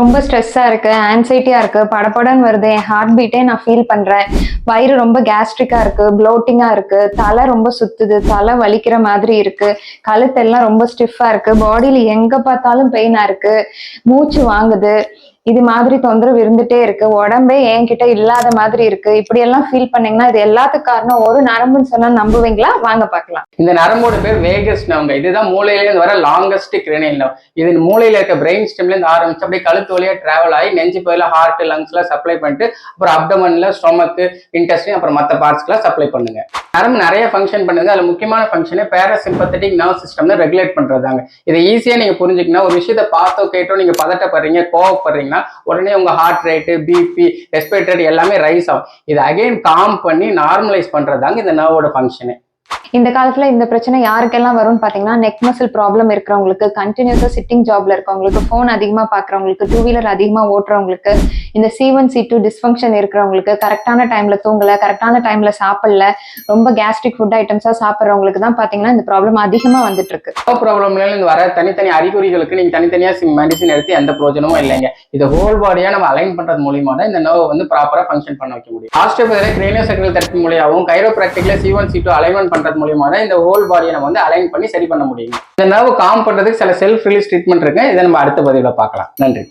ரொம்ப ஸ்ட்ரெஸ்ஸா இருக்கு, ஆன்சைட்டியா இருக்கு, படபடன்னு வருது, என் ஹார்ட் பீட்டே நான் ஃபீல் பண்றேன், வயிறு ரொம்ப கேஸ்ட்ரிக்கா இருக்கு, ப்ளோட்டிங்கா இருக்கு, தலை ரொம்ப சுத்துது, தலை வலிக்கிற மாதிரி இருக்கு, கழுத்தெல்லாம் ரொம்ப ஸ்டிஃபா இருக்கு, பாடியில எங்க பார்த்தாலும் பெயினா இருக்கு, மூச்சு வாங்குது, இது மாதிரி தொந்தரவு இருந்துட்டே இருக்கு, உடம்பே என்கிட்ட இல்லாத மாதிரி இருக்கு, இப்படி எல்லாம் ஃபீல் பண்ணீங்கன்னா இது எல்லாத்துக்கும் காரணம் ஒரு நரம்புன்னு சொன்னா நம்புவீங்களா? வாங்க பார்க்கலாம். இந்த நரம்போட பேர் வேகஸ் நர்வ்ங்க. இதுதான் மூளையில இருந்து வர லாங்கஸ்ட் கிரேனியல் நர்வ். இது மூளையில இருக்க பிரெயின் ஸ்டெம்ல இருந்து ஆரம்பிச்சு அப்படியே கழுத்து வழியா டிராவல் ஆகி நெஞ்சு பகுதியில ஹார்ட் லங்ஸ்ல சப்ளை பண்ணிட்டு அப்புறம் அப்டமன்ல ஸ்டொமக் இன்டெஸ்டைன் அப்புறம் மற்ற பார்ட்ஸ்க்குலாம் சப்ளை பண்ணுங்க. நரம்பு நிறைய ஃபங்க்ஷன் பண்ணுங்க. அதுல முக்கியமான ஃபங்க்ஷனே பேராசிம்பத்தட்டிக் நர்வ் சிஸ்டம்ல ரெகுலேட் பண்றதாங்க. இதை ஈஸியா நீங்க புரிஞ்சுக்கணும். ஒரு விஷயத்தை பார்த்தோ கேட்டோ நீங்க பதட்டப்படுறீங்க, கோவப்படுறீங்கன்னா உடனே உங்க ஹார்ட் ரேட்டு, பிபி, ரெஸ்பிரேட்டரி எல்லாமே ரைஸ் ஆகும். இதை அகைன் காம் பண்ணி நார்மலைஸ் பண்றதாங்க இந்த நர்வோட ஃபங்க்ஷனே. இந்த காலத்துல இந்த பிரச்சனை யாருக்கெல்லாம் வரும்னு பாத்தீங்கன்னா, நெக் மசில் ப்ராப்ளம் இருக்கிறவங்களுக்கு, கண்டினியூஸா சிட்டிங் ஜாப்ல இருக்கவங்களுக்கு, போன் அதிகமா பாக்குறவங்களுக்கு, டூ வீலர் அதிகமா ஓட்டுறவங்களுக்கு, இந்த C1 C2 டிஸ்ஃபங்க்ஷன் இருக்கிறவங்களுக்கு, கரெக்டான டைம்ல தூங்கல, கரெக்டான டைம்ல சாப்பிடல, ரொம்ப கேஸ்ட்ரிக் ஃபுட் ஐட்டம்ஸா சாப்பிட்றவங்களுக்கு தான் பாத்தீங்கன்னா இந்த ப்ராப்ளம் அதிகமா வந்துட்டு இருக்கு. ப்ராப்ளம்ல வர தனித்தனி அறிகுறிகளுக்கு நீங்க தனித்தனியா மெடிசின் எடுத்து எந்த பிரயோஜனமும் இல்லைங்க. இது ஹோல் பாடியா நம்ம அலைன் பண்றது மூலியமா தான் இந்த நர்வ் ப்ராப்பரா ஃபங்க்ஷன் பண்ண வைக்க முடியும். ஆஸ்டியோபதியில கிரேனியோசர்கிள் தெரப்பி மூலியாவும், கைரோபிராக்டிக்ல C1 C2 அலைன்மெண்ட் பண்றது மூலியமா தான் இந்த ஹோல் பாடியை நம்ம அலைன் பண்ணி சரி பண்ண முடியும். இந்த நர்வ் காம் பண்றதுக்கு சில செல்ஃப் ரிலீஸ் ட்ரீட்மெண்ட் இருக்கு. இதை நம்ம அடுத்த பதிவுல பார்க்கலாம். நன்றி.